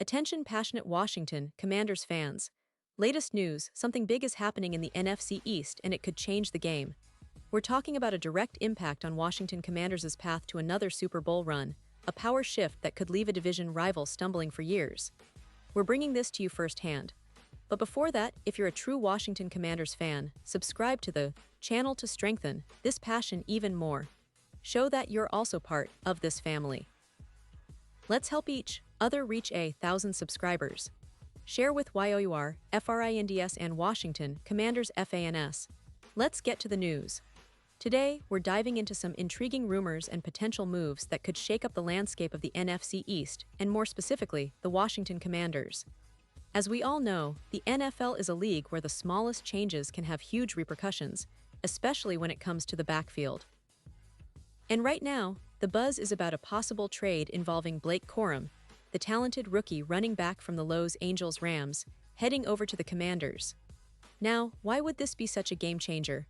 Attention passionate Washington Commanders fans. Latest news, something big is happening in the NFC East and it could change the game. We're talking about a direct impact on Washington Commanders' path to another Super Bowl run, a power shift that could leave a division rival stumbling for years. We're bringing this to you firsthand. But before that, if you're a true Washington Commanders fan, subscribe to the channel to strengthen this passion even more. Show that you're also part of this family. Let's help each other reach 1,000 subscribers. Share with YOUR, FRINDS and Washington Commanders FANS. Let's get to the news. Today, we're diving into some intriguing rumors and potential moves that could shake up the landscape of the NFC East, and more specifically, the Washington Commanders. As we all know, the NFL is a league where the smallest changes can have huge repercussions, especially when it comes to the backfield. And right now, the buzz is about a possible trade involving Blake Corum, the talented rookie running back from the Los Angeles Rams, heading over to the Commanders. Now, why would this be such a game-changer?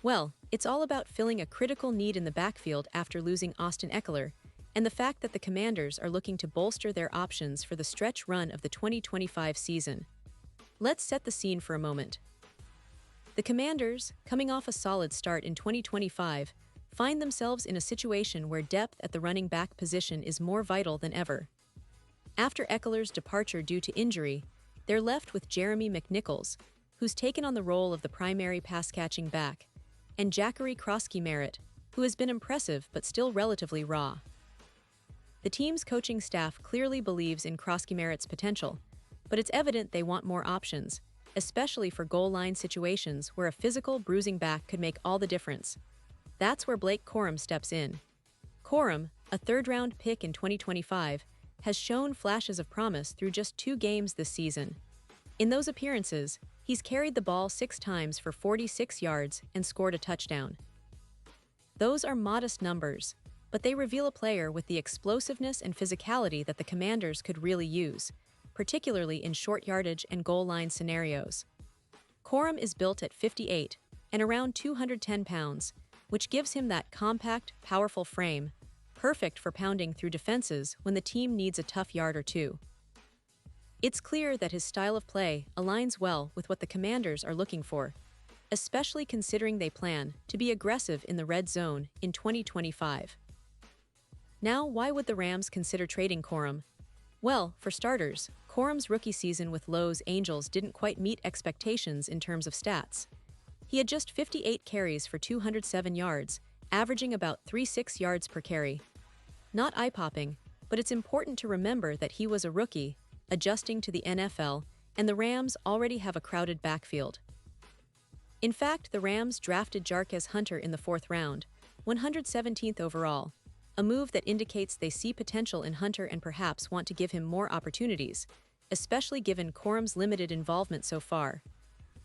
Well, it's all about filling a critical need in the backfield after losing Austin Ekeler, and the fact that the Commanders are looking to bolster their options for the stretch run of the 2025 season. Let's set the scene for a moment. The Commanders, coming off a solid start in 2025, find themselves in a situation where depth at the running back position is more vital than ever. After Ekeler's departure due to injury, they're left with Jeremy McNichols, who's taken on the role of the primary pass-catching back, and Jackery Krosky-Merritt, who has been impressive but still relatively raw. The team's coaching staff clearly believes in Krosky-Merritt's potential, but it's evident they want more options, especially for goal-line situations where a physical bruising back could make all the difference. That's where Blake Corum steps in. Corum, a third-round pick in 2025, has shown flashes of promise through just 2 games this season. In those appearances, he's carried the ball 6 times for 46 yards and scored a touchdown. Those are modest numbers, but they reveal a player with the explosiveness and physicality that the Commanders could really use, particularly in short yardage and goal line scenarios. Corum is built at 58 and around 210 pounds, which gives him that compact, powerful frame, perfect for pounding through defenses when the team needs a tough yard or two. It's clear that his style of play aligns well with what the Commanders are looking for, especially considering they plan to be aggressive in the red zone in 2025. Now, why would the Rams consider trading Corum? Well, for starters, Corum's rookie season with Los Angeles didn't quite meet expectations in terms of stats. He had just 58 carries for 207 yards, averaging about 3.6 yards per carry. Not eye-popping, but it's important to remember that he was a rookie, adjusting to the NFL, and the Rams already have a crowded backfield. In fact, the Rams drafted Jarquez Hunter in the 4th round, 117th overall, a move that indicates they see potential in Hunter and perhaps want to give him more opportunities, especially given Corum's limited involvement so far.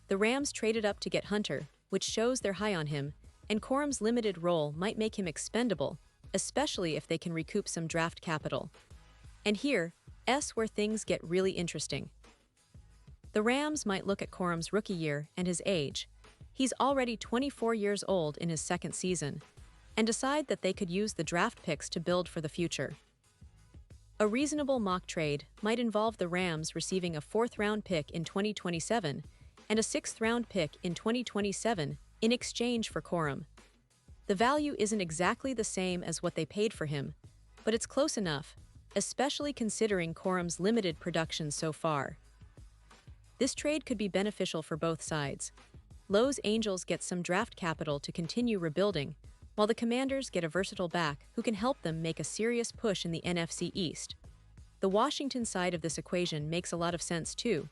The Rams traded up to get Hunter, which shows they're high on him, and Corum's limited role might make him expendable, especially if they can recoup some draft capital. And here's where things get really interesting. The Rams might look at Corum's rookie year and his age. He's already 24 years old in his 2nd season, and decide that they could use the draft picks to build for the future. A reasonable mock trade might involve the Rams receiving a 4th-round pick in 2027 and a 6th-round pick in 2027 in exchange for Corum. The value isn't exactly the same as what they paid for him, but it's close enough, especially considering Corum's limited production so far. This trade could be beneficial for both sides. Los Angeles gets some draft capital to continue rebuilding, while the Commanders get a versatile back who can help them make a serious push in the NFC East. The Washington side of this equation makes a lot of sense too.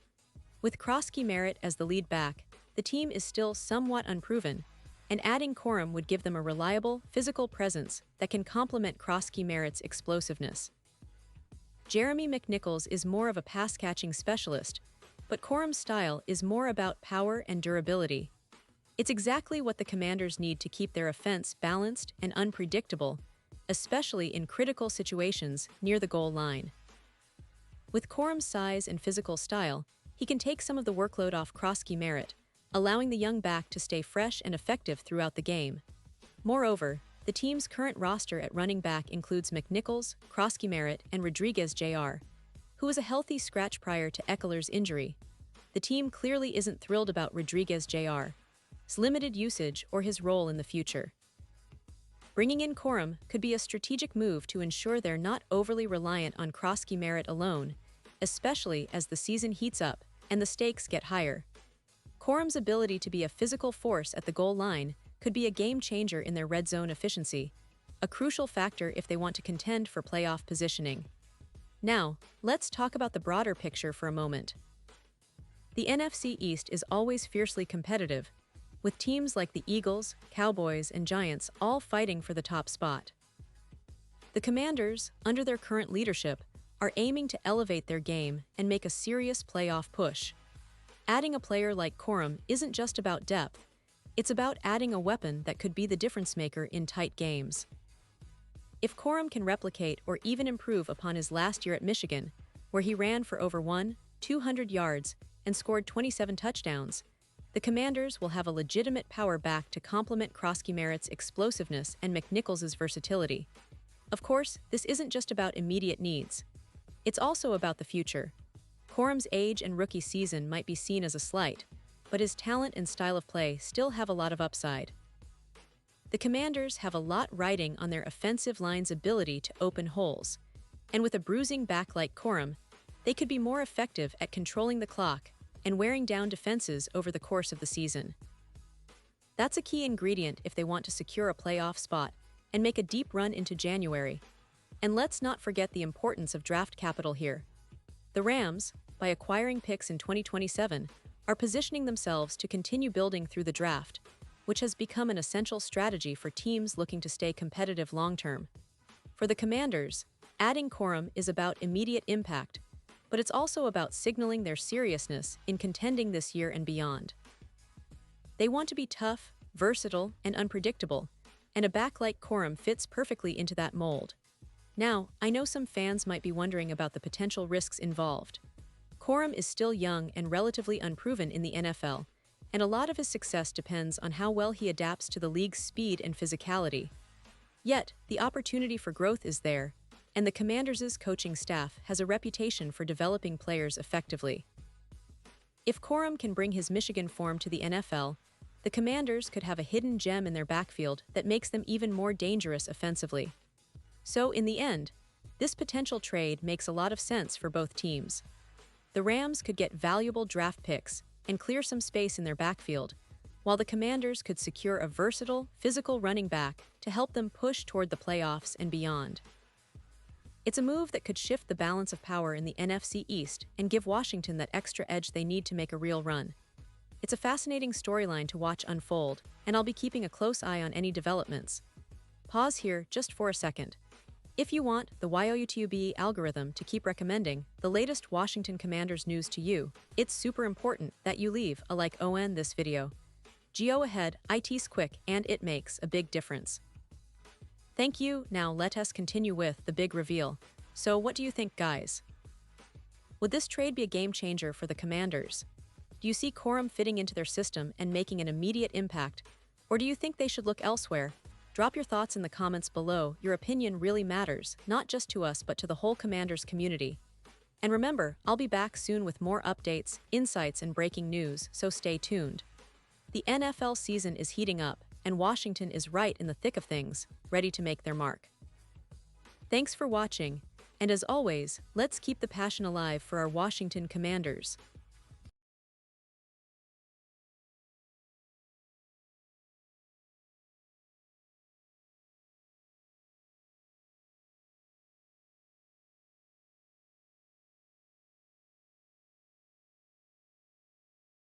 With Krosky-Merritt as the lead back, the team is still somewhat unproven, and adding Corum would give them a reliable, physical presence that can complement Krosky-Merritt's explosiveness. Jeremy McNichols is more of a pass-catching specialist, but Corum's style is more about power and durability. It's exactly what the Commanders need to keep their offense balanced and unpredictable, especially in critical situations near the goal line. With Corum's size and physical style, he can take some of the workload off Krosky-Merritt, allowing the young back to stay fresh and effective throughout the game. Moreover, the team's current roster at running back includes McNichols, Krosky-Merritt, and Rodriguez Jr., who was a healthy scratch prior to Eckler's injury. The team clearly isn't thrilled about Rodriguez Jr.'s limited usage or his role in the future. Bringing in Corum could be a strategic move to ensure they're not overly reliant on Krosky merit alone, especially as the season heats up and the stakes get higher. Corum's ability to be a physical force at the goal line could be a game changer in their red zone efficiency, a crucial factor if they want to contend for playoff positioning. Now, let's talk about the broader picture for a moment. The NFC East is always fiercely competitive, with teams like the Eagles, Cowboys, and Giants all fighting for the top spot. The Commanders, under their current leadership, are aiming to elevate their game and make a serious playoff push. Adding a player like Corum isn't just about depth, it's about adding a weapon that could be the difference maker in tight games. If Corum can replicate or even improve upon his last year at Michigan, where he ran for over 200 yards and scored 27 touchdowns, the Commanders will have a legitimate power back to complement Krosky Merritt's explosiveness and McNichols's versatility. Of course, this isn't just about immediate needs. It's also about the future. Corum's age and rookie season might be seen as a slight, but his talent and style of play still have a lot of upside. The Commanders have a lot riding on their offensive line's ability to open holes, and with a bruising back like Corum, they could be more effective at controlling the clock and wearing down defenses over the course of the season. That's a key ingredient if they want to secure a playoff spot and make a deep run into January. And let's not forget the importance of draft capital here. The Rams, by acquiring picks in 2027, are positioning themselves to continue building through the draft, which has become an essential strategy for teams looking to stay competitive long-term. For the Commanders, adding Corum is about immediate impact, but it's also about signaling their seriousness in contending this year and beyond. They want to be tough, versatile, and unpredictable, and a back like Corum fits perfectly into that mold. Now, I know some fans might be wondering about the potential risks involved. Corum is still young and relatively unproven in the NFL, and a lot of his success depends on how well he adapts to the league's speed and physicality. Yet, the opportunity for growth is there, and the Commanders' coaching staff has a reputation for developing players effectively. If Corum can bring his Michigan form to the NFL, the Commanders could have a hidden gem in their backfield that makes them even more dangerous offensively. So, in the end, this potential trade makes a lot of sense for both teams. The Rams could get valuable draft picks and clear some space in their backfield, while the Commanders could secure a versatile, physical running back to help them push toward the playoffs and beyond. It's a move that could shift the balance of power in the NFC East and give Washington that extra edge they need to make a real run. It's a fascinating storyline to watch unfold, and I'll be keeping a close eye on any developments. Pause here just for a second. If you want the YouTube algorithm to keep recommending the latest Washington Commanders news to you, it's super important that you leave a like on this video. Go ahead, it's quick and it makes a big difference. Thank you. Now let us continue with the big reveal. So what do you think, guys? Would this trade be a game changer for the Commanders? Do you see Corum fitting into their system and making an immediate impact? Or do you think they should look elsewhere? Drop your thoughts in the comments below. Your opinion really matters, not just to us but to the whole Commanders community. And remember, I'll be back soon with more updates, insights, and breaking news, so stay tuned. The NFL season is heating up, and Washington is right in the thick of things, ready to make their mark. Thanks for watching, and as always, let's keep the passion alive for our Washington Commanders.